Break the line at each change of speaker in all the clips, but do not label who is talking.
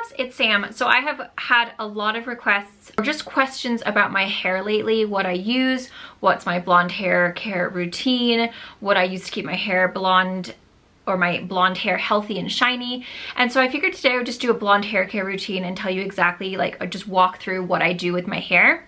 guys, it's Sam. So I have had a lot of requests or just questions about my hair lately, what I use, what's my blonde hair care routine, what I use to keep my hair blonde or my blonde hair healthy and shiny. And so I figured today I would just do a blonde hair care routine and tell you exactly, like, just walk through what I do with my hair.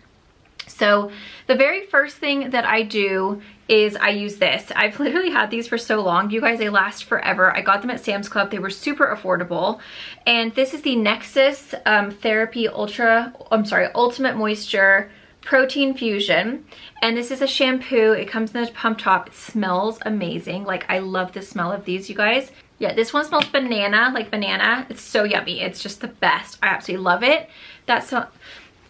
So the very first thing that I do is I use this. I've literally had these for so long. You guys, they last forever. I got them at Sam's Club. They were super affordable. And this is the Nexus Therapy Ultimate Moisture Protein Fusion. And this is a shampoo. It comes in a pump top. It smells amazing. Like, I love the smell of these, you guys. Yeah, this one smells banana, like banana. It's so yummy. It's just the best. I absolutely love it.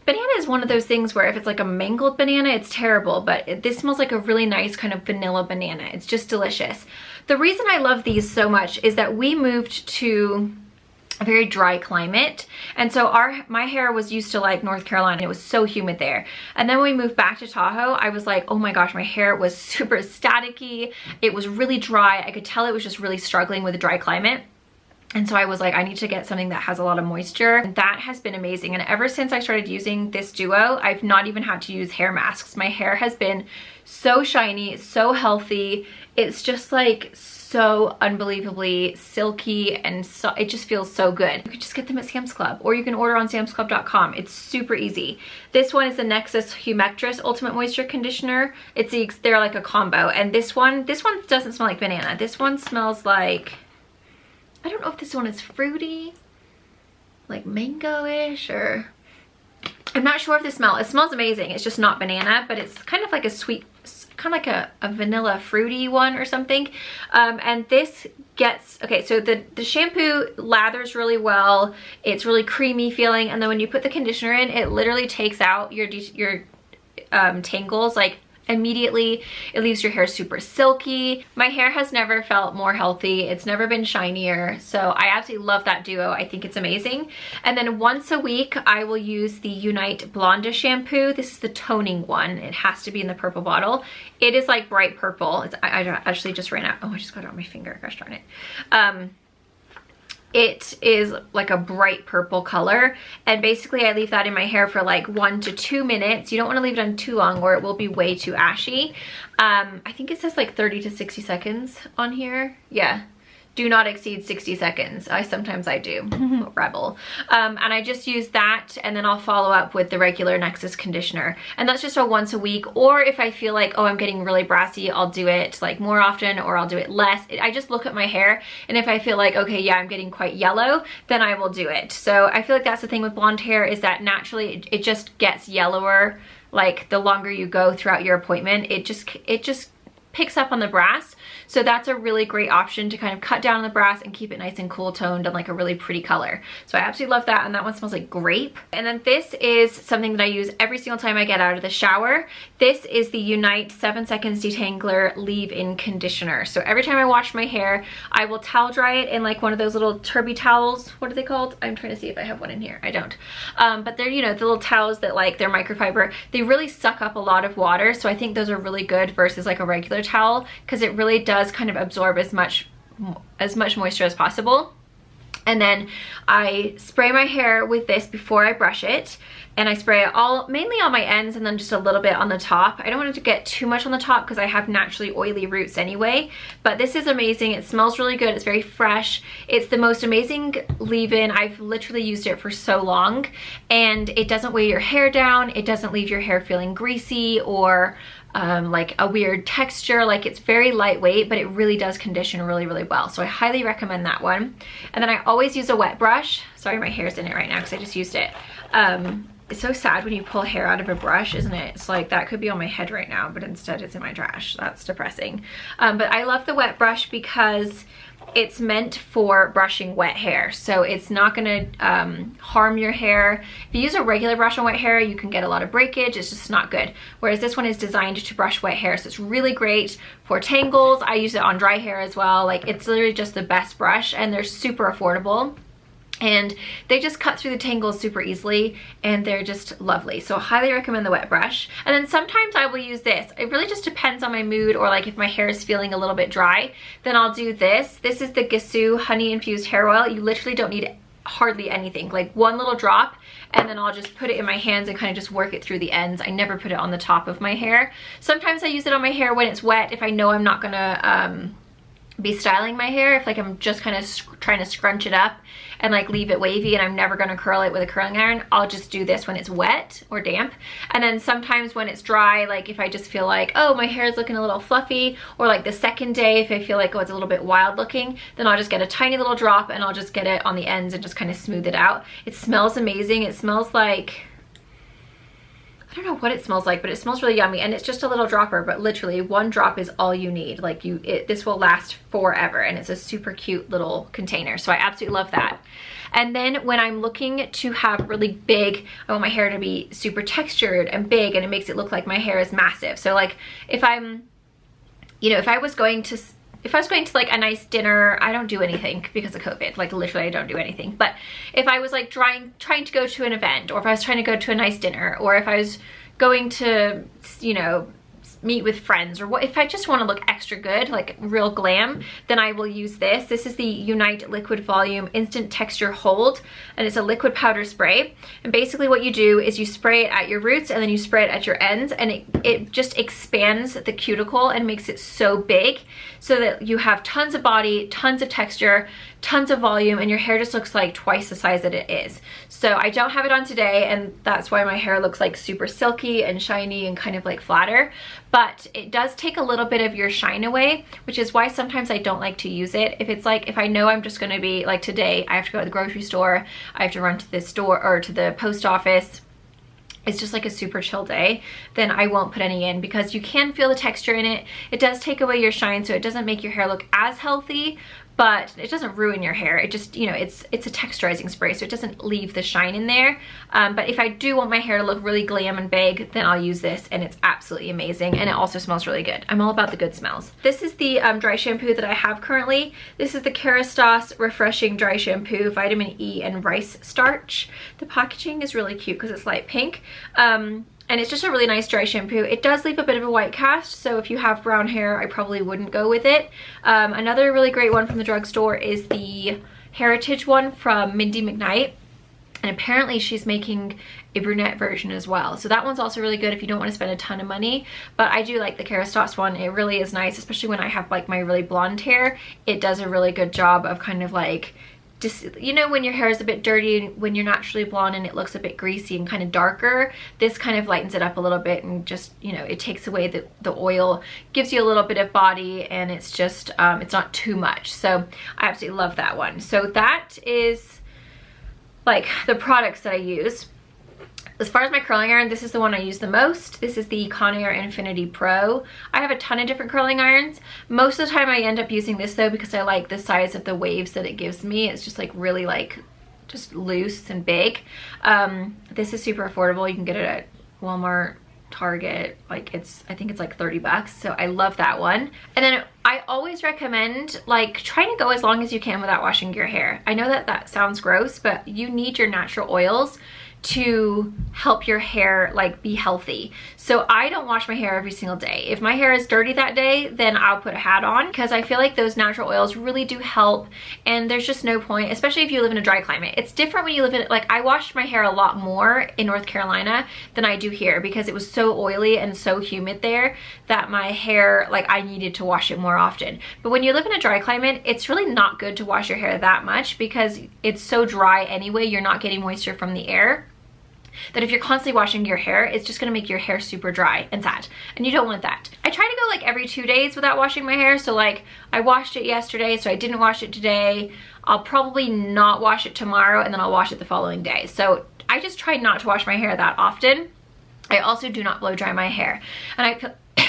Banana is one of those things where if it's like a mangled banana, it's terrible, but this smells like a really nice kind of vanilla banana. It's just delicious. The reason I love these so much is that we moved to a very dry climate, and so my hair was used to like North Carolina. It was so humid there, and then when we moved back to Tahoe, I was like, oh my gosh, my hair was super staticky. It was really dry. I could tell it was just really struggling with a dry climate. And so I was like, I need to get something that has a lot of moisture. And that has been amazing. And ever since I started using this duo, I've not even had to use hair masks. My hair has been so shiny, so healthy. It's just like so unbelievably silky, and so it just feels so good. You can just get them at Sam's Club, or you can order on samsclub.com. It's super easy. This one is the Nexus Humectress Ultimate Moisture Conditioner. They're like a combo. And this one doesn't smell like banana. This one smells like, I don't know if this one is fruity, like mango-ish, or I'm not sure of the smell. It smells amazing. It's just not banana, but it's kind of like a sweet, kind of like a vanilla fruity one or something. And this gets, okay, so the shampoo lathers really well. It's really creamy feeling. And then when you put the conditioner in, it literally takes out your tangles, like, immediately. It leaves your hair super silky. My hair has never felt more healthy. It's never been shinier. So I absolutely love that duo. I think it's amazing. And then once a week, I will use the Unite Blonda shampoo. This is the toning one. It has to be in the purple bottle. It is like bright purple. I actually just ran out. Oh, I just got it on my finger. Gosh darn it. It is like a bright purple color, and basically I leave that in my hair for like 1 to 2 minutes. You don't want to leave it on too long or it will be way too ashy. I think it says like 30 to 60 seconds on here. Yeah. Do not exceed 60 seconds. Sometimes I do. Rebel. And I just use that, and then I'll follow up with the regular Nexus conditioner. And that's just a once a week. Or if I feel like, oh, I'm getting really brassy, I'll do it like more often, or I'll do it less. I just look at my hair, and if I feel like, okay, yeah, I'm getting quite yellow, then I will do it. So I feel like that's the thing with blonde hair, is that naturally it just gets yellower. Like the longer you go throughout your appointment, it just picks up on the brass. So that's a really great option to kind of cut down on the brass and keep it nice and cool toned and like a really pretty color. So I absolutely love that, and that one smells like grape. And then this is something that I use every single time I get out of the shower. This is the Unite 7 Seconds Detangler Leave-In Conditioner. So every time I wash my hair, I will towel dry it in like one of those little turby towels. What are they called? I'm trying to see if I have one in here. I don't. But they're, you know, the little towels that like, they're microfiber. They really suck up a lot of water. So I think those are really good versus like a regular towel, because it really does kind of absorb as much moisture as possible. And then I spray my hair with this before I brush it, and I spray it mainly on my ends, and then just a little bit on the top. I don't want it to get too much on the top because I have naturally oily roots anyway, but this is amazing. It smells really good. It's very fresh. It's the most amazing leave-in. I've literally used it for so long, and it doesn't weigh your hair down. It doesn't leave your hair feeling greasy or like a weird texture. Like, it's very lightweight, but it really does condition really, really well. So I highly recommend that one. And then I always use a wet brush. Sorry, my hair's in it right now because I just used it. It's so sad when you pull hair out of a brush, isn't it? It's like, that could be on my head right now, but instead it's in my trash. That's depressing. But I love the wet brush because it's meant for brushing wet hair, so it's not gonna harm your hair. If you use a regular brush on wet hair, you can get a lot of breakage. It's just not good. Whereas this one is designed to brush wet hair, so it's really great for tangles. I use it on dry hair as well. Like, it's literally just the best brush, and they're super affordable. And they just cut through the tangles super easily, and they're just lovely. So highly recommend the wet brush. And then sometimes I will use this. It really just depends on my mood, or like if my hair is feeling a little bit dry, then I'll do this. This is the Gisou Honey Infused Hair Oil. You literally don't need hardly anything, like one little drop, and then I'll just put it in my hands and kind of just work it through the ends. I never put it on the top of my hair. Sometimes I use it on my hair when it's wet, if I know I'm not gonna be styling my hair, if like I'm just kind of trying to scrunch it up and like leave it wavy and I'm never gonna curl it with a curling iron, I'll just do this when it's wet or damp. And then sometimes when it's dry, like if I just feel like, oh, my hair is looking a little fluffy, or like the second day if I feel like, oh, it's a little bit wild looking, then I'll just get a tiny little drop and I'll just get it on the ends and just kind of smooth it out. It smells amazing. It smells like, I don't know what it smells like, but it smells really yummy, and it's just a little dropper, but literally one drop is all you need. Like this will last forever, and it's a super cute little container. So I absolutely love that. And then when I'm looking to have really big, I want my hair to be super textured and big, and it makes it look like my hair is massive. So like if I'm, you know, if I was going to like a nice dinner, I don't do anything because of COVID, like literally I don't do anything. But if I was like trying to go to an event, or if I was trying to go to a nice dinner, or if I was going to, you know, meet with friends, or what, if I just want to look extra good, like real glam, then I will use this. This is the Unite Liquid Volume Instant Texture Hold, and it's a liquid powder spray. And basically what you do is you spray it at your roots and then you spray it at your ends, and it just expands the cuticle and makes it so big so that you have tons of body, tons of texture, tons of volume, and your hair just looks like twice the size that it is. So I don't have it on today, and that's why my hair looks like super silky and shiny and kind of like flatter, but it does take a little bit of your shine away, which is why sometimes I don't like to use it. If it's like, if I know I'm just gonna be like today, I have to go to the grocery store, I have to run to the store or to the post office, it's just like a super chill day, then I won't put any in, because you can feel the texture in it. It does take away your shine, so it doesn't make your hair look as healthy, but it doesn't ruin your hair. It just, you know, it's a texturizing spray, so it doesn't leave the shine in there. But if I do want my hair to look really glam and big, then I'll use this, and it's absolutely amazing, and it also smells really good. I'm all about the good smells. This is the dry shampoo that I have currently. This is the Kerastase Refreshing Dry Shampoo, Vitamin E and Rice Starch. The packaging is really cute because it's light pink. And it's just a really nice dry shampoo. It does leave a bit of a white cast, so if you have brown hair, I probably wouldn't go with it. Another really great one from the drugstore is the Heritage one from Mindy McKnight. And apparently she's making a brunette version as well. So that one's also really good if you don't want to spend a ton of money. But I do like the Kerastase one. It really is nice, especially when I have like my really blonde hair. It does a really good job of kind of like, just, you know, when your hair is a bit dirty, when you're naturally blonde and it looks a bit greasy and kind of darker, this kind of lightens it up a little bit, and just, you know, it takes away the oil, gives you a little bit of body, and it's just, it's not too much. So I absolutely love that one. So that is like the products that I use. As far as my curling iron, this is the one I use the most. This is the Conair Infinity Pro. I have a ton of different curling irons. Most of the time I end up using this though, because I like the size of the waves that it gives me. It's just like really like just loose and big. This is super affordable. You can get it at Walmart, Target, like I think it's like 30 bucks. So I love that one. And then I always recommend like trying to go as long as you can without washing your hair. I know that that sounds gross, but you need your natural oils to help your hair like be healthy. So I don't wash my hair every single day. If my hair is dirty that day, then I'll put a hat on, because I feel like those natural oils really do help, and there's just no point, especially if you live in a dry climate. It's different when you live in, like I washed my hair a lot more in North Carolina than I do here, because it was so oily and so humid there that my hair, like I needed to wash it more often. But when you live in a dry climate, it's really not good to wash your hair that much, because it's so dry anyway, you're not getting moisture from the air, that if you're constantly washing your hair, it's just gonna make your hair super dry and sad, and you don't want that. I try to go like every 2 days without washing my hair. So like I washed it yesterday, so I didn't wash it today. I'll probably not wash it tomorrow, and then I'll wash it the following day. So I just try not to wash my hair that often. I also do not blow dry my hair, and I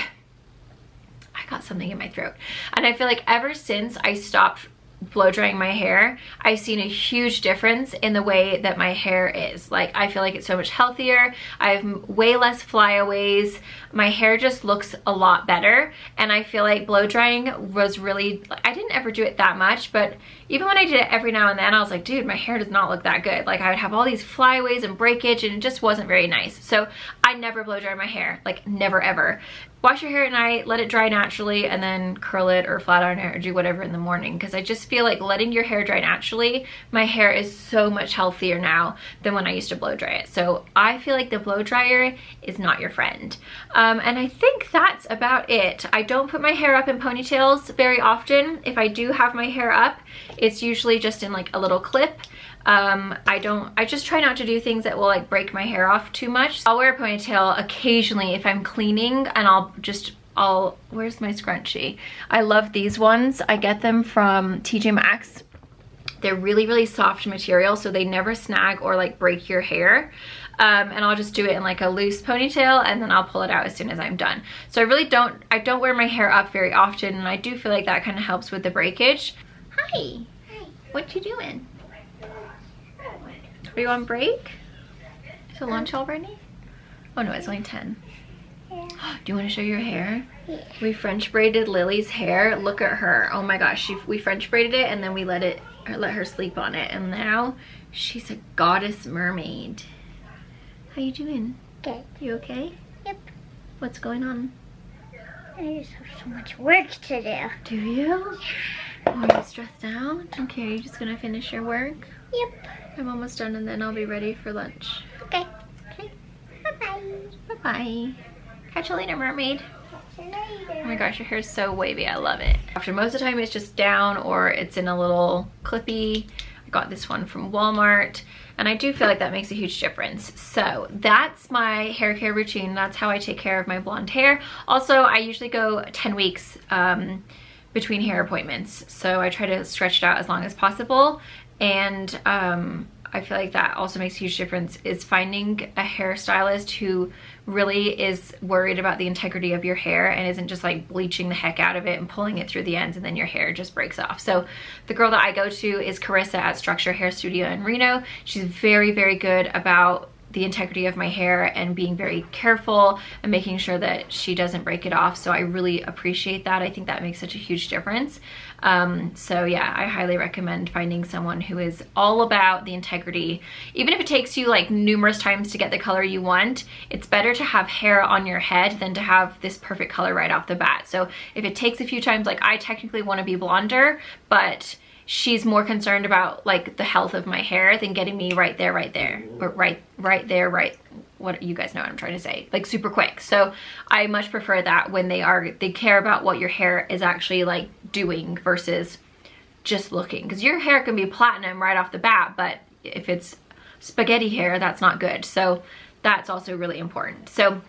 got something in my throat, and I feel like ever since I stopped blow drying my hair, I've seen a huge difference in the way that my hair is. Like I feel like it's so much healthier. I have way less flyaways. My hair just looks a lot better, and I feel like blow drying was really, I didn't ever do it that much, but even when I did it every now and then, I was like, dude, my hair does not look that good. Like I would have all these flyaways and breakage, and it just wasn't very nice. So I never blow dry my hair, like never ever. wash your hair at night, let it dry naturally, and then curl it or flat iron it or do whatever in the morning, because I just feel like letting your hair dry naturally, my hair is so much healthier now than when I used to blow dry it. So I feel like the blow dryer is not your friend. And I think that's about it. I don't put my hair up in ponytails very often. If I do have my hair up, it's usually just in like a little clip. I just try not to do things that will like break my hair off too much. I'll wear a ponytail occasionally if I'm cleaning, and where's my scrunchie? I love these ones. I get them from TJ Maxx. They're really, really soft material, so they never snag or like break your hair. And I'll just do it in like a loose ponytail, and then I'll pull it out as soon as I'm done. So I don't wear my hair up very often, and I do feel like that kind of helps with the breakage. Hi. Hi. What you doing? Are you on break? Is it lunch already? Oh no, it's only 10. Yeah. Do you want to show your hair? Yeah. We French braided Lily's hair. Look at her. Oh my gosh, we French braided it and then we let her sleep on it, and now she's a goddess mermaid. How you doing? Good. You okay? Yep. What's going on?
I just have so much work to do.
Do you? Oh, are you stressed out? Okay, are you just gonna finish your work?
Yep.
I'm almost done, and then I'll be ready for lunch.
Okay.
Okay.
Bye-bye.
Bye-bye. Catch you later, mermaid.
Catch you later.
Oh my gosh, your hair's so wavy. I love it. After most of the time, it's just down or it's in a little clippy. I got this one from Walmart, and I do feel like that makes a huge difference. So that's my hair care routine. That's how I take care of my blonde hair. Also, I usually go 10 weeks between hair appointments. So I try to stretch it out as long as possible. And I feel like that also makes a huge difference, is finding a hairstylist who really is worried about the integrity of your hair and isn't just like bleaching the heck out of it and pulling it through the ends and then your hair just breaks off. So the girl that I go to is Carissa at Structure Hair Studio in Reno. She's very, very good about the integrity of my hair and being very careful and making sure that she doesn't break it off. So I really appreciate that. I think that makes such a huge difference. So yeah, I highly recommend finding someone who is all about the integrity. Even if it takes you like numerous times to get the color you want, it's better to have hair on your head than to have this perfect color right off the bat. So if it takes a few times, like I technically want to be blonder, but she's more concerned about like the health of my hair than getting me right there, or right there, what you guys know what I'm trying to say, like super quick. So I much prefer that when they care about what your hair is actually like doing versus just looking, because your hair can be platinum right off the bat, but if it's spaghetti hair, that's not good. So that's also really important. So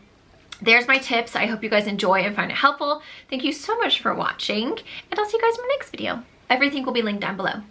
there's my tips. I hope you guys enjoy and find it helpful. Thank you so much for watching, and I'll see you guys in my next video. Everything will be linked down below.